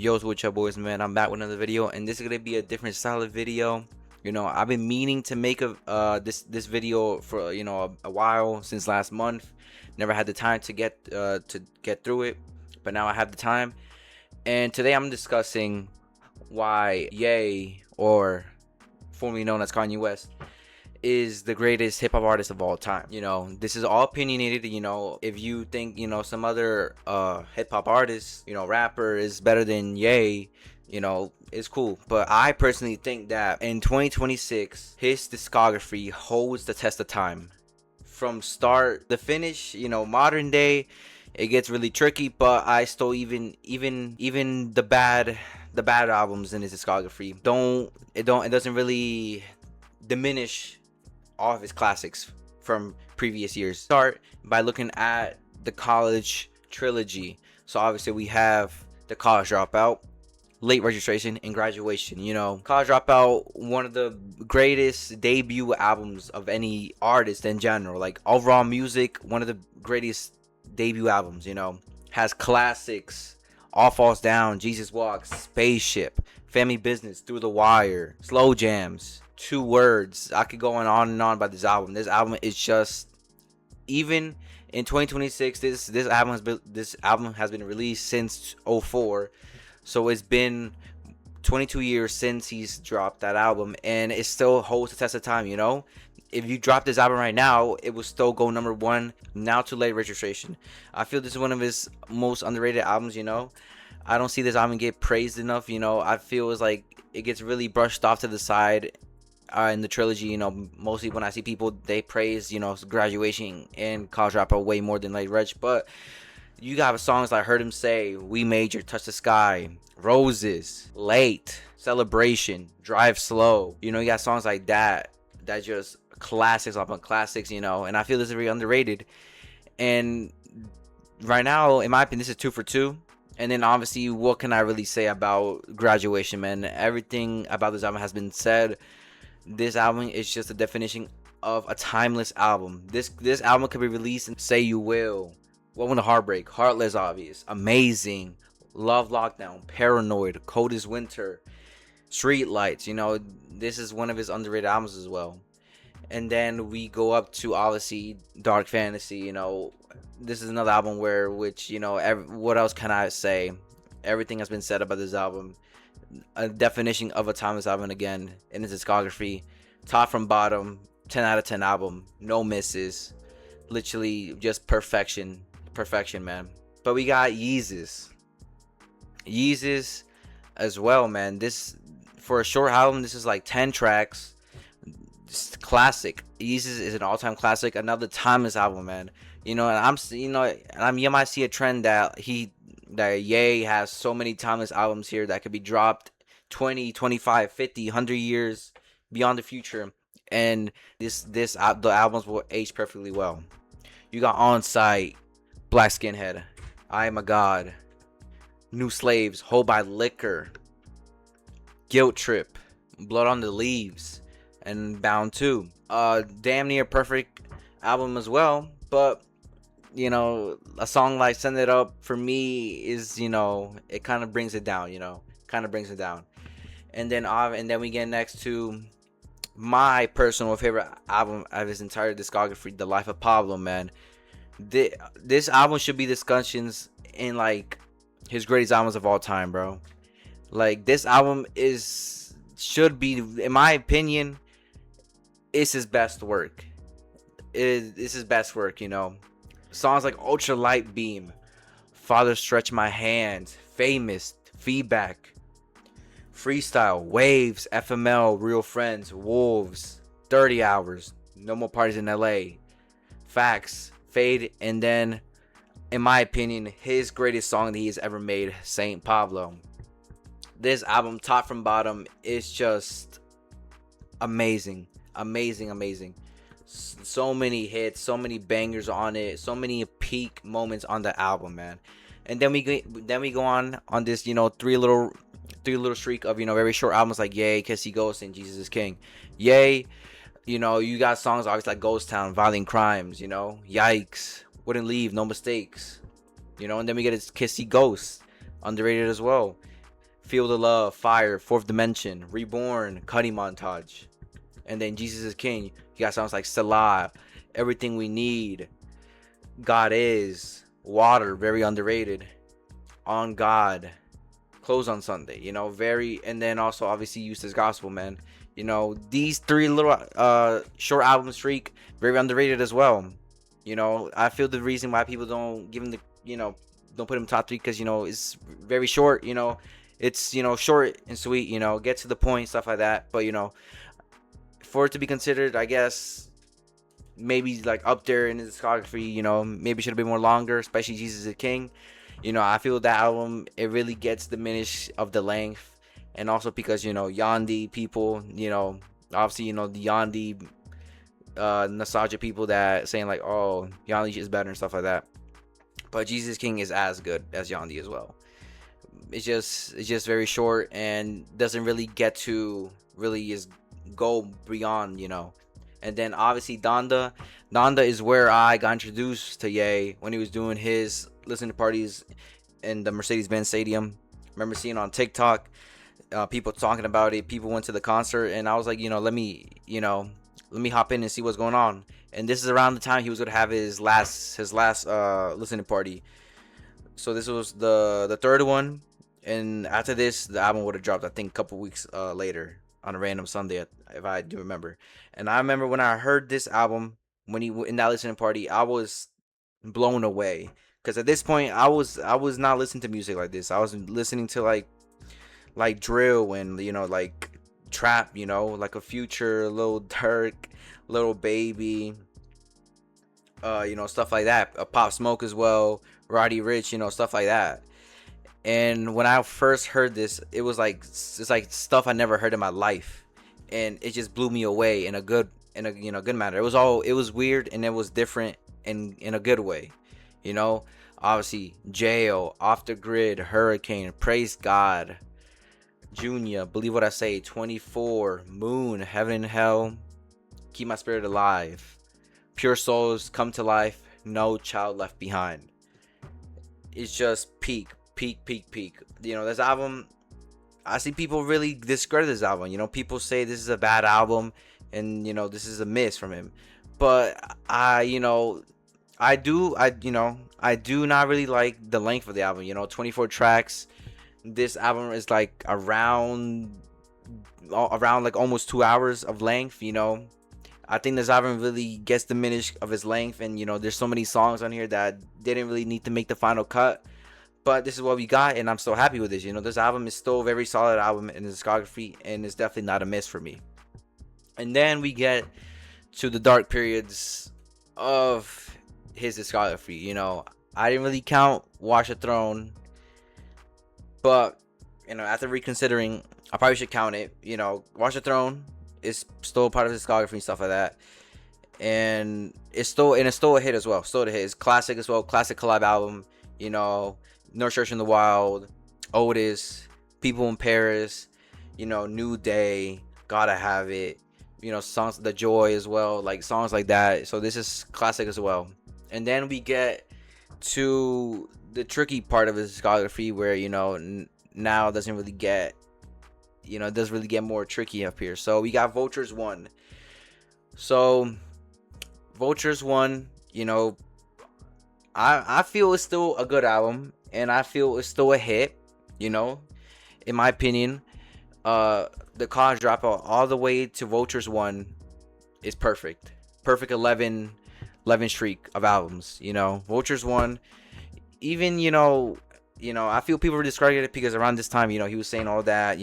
Yo, what's up, boys, man? I'm back with another video, and this is gonna be a different style of video. I've been meaning to make a this video for a while, since last month. Never had the time to get through it, but now I have the time. And today I'm discussing why Ye, or formerly known as Kanye West, is the greatest hip hop artist of all time. This is all opinionated. If you think, some other hip hop artist, rapper is better than Ye, it's cool. But I personally think that in 2026, his discography holds the test of time. From start to finish, modern day, it gets really tricky, but I still even the bad albums in his discography it doesn't really diminish all of his classics from previous years. Start by looking at the college trilogy. So obviously we have the College Dropout, Late Registration, and Graduation. College Dropout, one of the greatest debut albums of any artist in general. Like overall music, one of the greatest debut albums. Has classics: All Falls Down, Jesus Walks, Spaceship, Family Business, Through the Wire, Slow Jams, Two Words. I could go on and on about this album. This album is just, even in 2026, this album has been released since '04. So it's been 22 years since he's dropped that album, and it still holds the test of time. If you drop this album right now, it will still go number one. Now to Late Registration. I feel this is one of his most underrated albums. I don't see this album get praised enough. I feel it's like it gets really brushed off to the side in the trilogy. Mostly when I see people, they praise, Graduation and College Dropout way more than Late Reg. But you got songs like Heard Him Say, We Major, Touch the Sky, Roses, Late, Celebration, Drive Slow. You got songs like that just classics upon classics, and I feel this is very underrated. And right now, in my opinion, this is 2 for 2. And then obviously, what can I really say about Graduation, man? Everything about this album has been said. This album is just a definition of a timeless album. This album could be released and Say You Will, Welcome to Heartbreak, Heartless Obvious, Amazing, Love Lockdown, Paranoid, Cold as Winter, Street Lights. This is one of his underrated albums as well. And then we go up to obviously Dark Fantasy. This is another album what else can I say? Everything has been said about this album. A definition of a timeless album again in its discography. Top from bottom, 10 out of 10 album. No misses. Literally just perfection. Perfection, man. But we got Yeezus as well, man. This, for a short album, this is like 10 tracks. Just classic. Yeezus is an all-time classic. Another timeless album, man. You might see a trend that Ye has so many timeless albums here that could be dropped 20, 25, 50, 100 years beyond the future, and the albums will age perfectly well. You got On Sight, Black Skinhead, I Am a God, New Slaves, Hold by Liquor, Guilt Trip, Blood on the Leaves, and Bound 2. Damn near perfect album as well. But a song like Send It Up for me is, it kind of brings it down. And then we get next to my personal favorite album of his entire discography, The Life of Pablo, man. This album should be discussions in like his greatest albums of all time, bro. Like, this album should be, in my opinion, it's his best work. It's his best work. Songs like Ultra Light Beam, Father Stretch My Hand, Famous, Feedback, Freestyle, Waves, FML, Real Friends, Wolves, 30 Hours, No More Parties in LA, Facts, Fade, and then, in my opinion, his greatest song that he has ever made, Saint Pablo. This album, top from bottom, is just amazing. So many hits, so many bangers on it, so many peak moments on the album, man. And then we go on this three little streak of very short albums like Yay, Kiss He Ghost, and Jesus is King. Yay, you got songs obviously like Ghost Town, Violent Crimes, Yikes, Wouldn't Leave, No Mistakes, and then we get his Kiss He Ghost, underrated as well. Feel the Love, Fire, Fourth Dimension, Reborn, Cutting Montage. And then Jesus is King. You got songs like Salah, Everything We Need, God Is, Water, very underrated, On God, Close on Sunday, very, and then also obviously Eustace Gospel, man. These three little short album streak, very underrated as well. I feel the reason why people don't give him the, don't put him top three, because, it's very short, it's, short and sweet, get to the point, stuff like that. But, for it to be considered, I guess, maybe like up there in the discography, maybe should have been more longer, especially Jesus is King. I feel that album, it really gets diminished of the length. And also because, Yandi people, obviously, the Yandi nostalgia people that saying like, oh, Yandi is better and stuff like that. But Jesus King is as good as Yandi as well. It's just very short and doesn't really get to really is go beyond, And then obviously Donda. Donda is where I got introduced to Ye when he was doing his listening parties in the Mercedes-Benz Stadium. Remember seeing on TikTok, people talking about it. People went to the concert, and I was like, let me hop in and see what's going on. And this is around the time he was gonna have his last listening party. So this was the third one, and after this, the album would have dropped, I think, a couple weeks later on a random Sunday, if I do remember. And I remember when I heard this album, when he in that listening party, I was blown away, because at this point I was not listening to music like this. I was listening to like drill and like trap, like a Future, Lil Durk, Little Baby, stuff like that. Pop Smoke as well, Roddy Rich, stuff like that. And when I first heard this, it's like stuff I never heard in my life, and it just blew me away in a good good manner. It was weird, and it was different in a good way, Obviously, Jail, Off the Grid, Hurricane, Praise God, Junior, Believe What I Say, 24, Moon, Heaven and Hell, Keep My Spirit Alive, Pure Souls, Come to Life, No Child Left Behind. It's just peak. This album, I see people really discredit this album. People say this is a bad album, and this is a miss from him. But I do not really like the length of the album. 24 tracks. This album is like around like almost 2 hours of length. I think this album really gets diminished of its length, and there's so many songs on here that didn't really need to make the final cut. But this is what we got, and I'm so happy with this. This album is still a very solid album in the discography, and it's definitely not a miss for me. And then we get to the dark periods of his discography. I didn't really count Watch the Throne, but after reconsidering, I probably should count it. Watch the Throne is still part of his discography and stuff like that, and it's still a hit as well. Still a hit. It's classic as well. Classic collab album. No Church in the Wild, Otis, People in Paris, New Day, Gotta Have It, songs, The Joy as well, like songs like that. So this is classic as well. And then we get to the tricky part of his discography where, now it doesn't really get, it does really get more tricky up here. So we got Vultures 1. So Vultures 1, I feel it's still a good album, and I feel it's still a hit, in my opinion. The College Dropout all the way to Vultures 1 is perfect. Perfect 11 streak of albums, Vultures 1, even, I feel people were discrediting it because around this time, he was saying all that,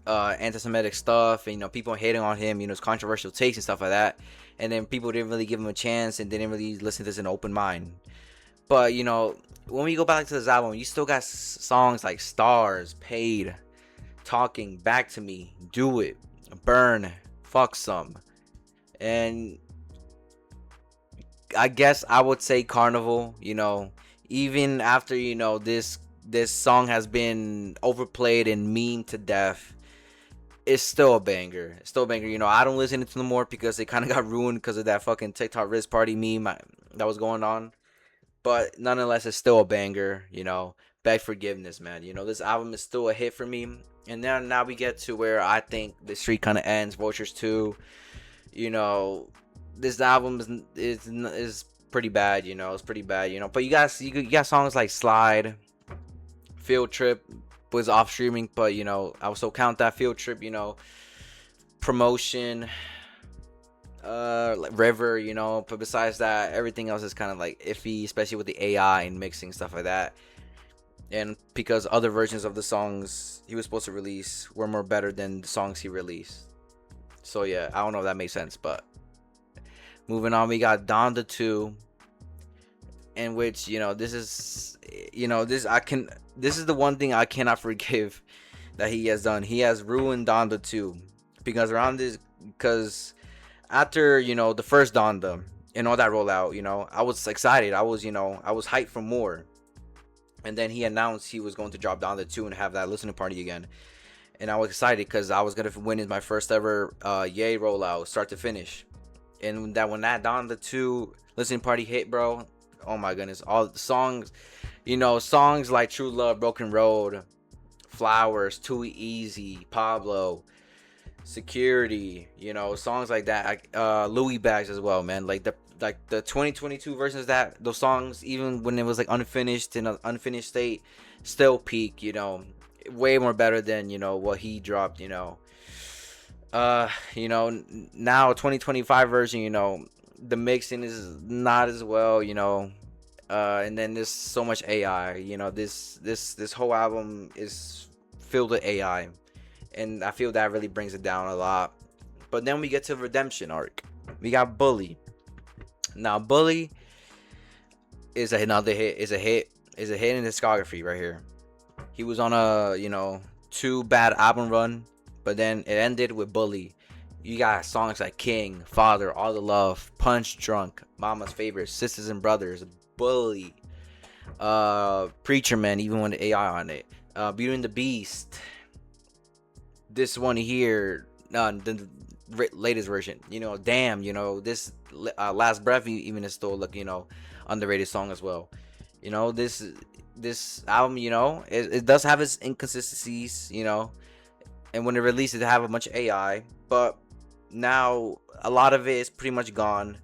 anti-Semitic stuff, and people hating on him, his controversial takes and stuff like that. And then people didn't really give him a chance and didn't really listen to this in an open mind. But when we go back to this album, you still got songs like Stars, Paid, Talking, Back to Me, Do It, Burn, Fuck Some, and I guess I would say Carnival. Even after this song has been overplayed and memed to death, it's still a banger. I don't listen to it no more because it kind of got ruined because of that fucking TikTok wrist party meme that was going on. But nonetheless, it's still a banger. Beg Forgiveness, man. You know, this album is still a hit for me. And then now we get to where I think the streak kind of ends. Vultures 2. You know, this album is pretty bad. You know, it's pretty bad. You know, but you got songs like Slide, Field Trip was off streaming, but you know, I also count that. Field Trip. You know, Promotion, like River. You know, but besides that, everything else is kind of like iffy, especially with the AI and mixing stuff like that. And because other versions of the songs he was supposed to release were more better than the songs he released. So yeah, I don't know if that makes sense, but moving on, we got Donda 2, in which, you know, this is, you know, this is the one thing I cannot forgive that he has done. He has ruined Donda 2 because after, you know, the first Donda and all that rollout, you know, I was excited. I was hyped for more. And then he announced he was going to drop Donda 2 and have that listening party again. And I was excited because I was going to win my first ever Yay rollout, start to finish. And when that Donda 2 listening party hit, bro, oh my goodness. All the songs, you know, songs like True Love, Broken Road, Flowers, Too Easy, Pablo, Security, you know, songs like that. Louis Bags as well, man. Like the 2022 versions of those songs, even when it was like unfinished in an unfinished state, still peak, you know, way more better than, you know, what he dropped, you know. You know, now 2025 version, you know, the mixing is not as well, you know. And then there's so much AI, you know, this whole album is filled with AI, and I feel that really brings it down a lot. But then we get to Redemption arc. We got Bully. Now Bully is another hit. Is a hit in discography right here. He was on a, you know, 2 bad album run, but then it ended with Bully. You got songs like King, Father, All the Love, Punch Drunk, Mama's Favorite, Sisters and Brothers, Bully, Preacher Man, even with the AI on it, Beauty and the Beast. This one here, the latest version, you know, Damn, you know, this Last Breath even is still, like, you know, underrated song as well. You know, this album, you know, it does have its inconsistencies, you know, and when it released, it have a bunch of AI, but now a lot of it is pretty much gone,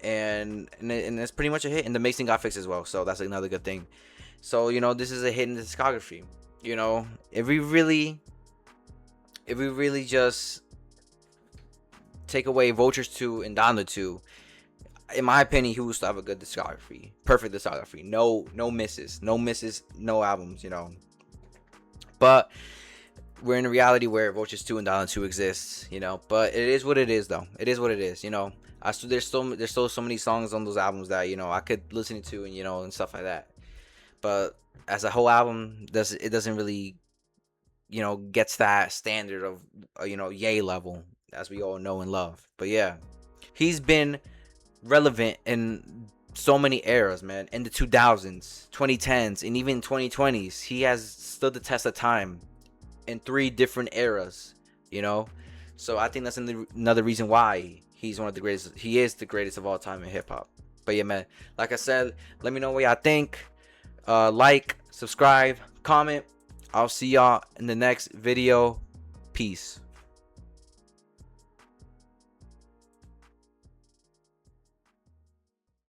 and it's pretty much a hit, and the mixing got fixed as well, so that's another good thing. So, you know, this is a hit in the discography. You know, if we really just take away Vultures 2 and Donda 2, in my opinion, he would still have a good discography. Perfect discography. No misses. No albums, you know. But we're in a reality where Vultures 2 and Donda 2 exists, you know. But it is what it is, though. It is what it is, you know. There's still so many songs on those albums that, you know, I could listen to, and, you know, and stuff like that. But as a whole album, it doesn't really, you know, gets that standard of, you know, Yay level, as we all know and love. But yeah, he's been relevant in so many eras, man. In the 2000s, 2010s, and even 2020s, he has stood the test of time in 3 different eras, you know. So I think that's another reason why he's one of the greatest. He is the greatest of all time in hip hop. But yeah, man, like I said, let me know what y'all think. Like, subscribe, comment. I'll see y'all in the next video. Peace.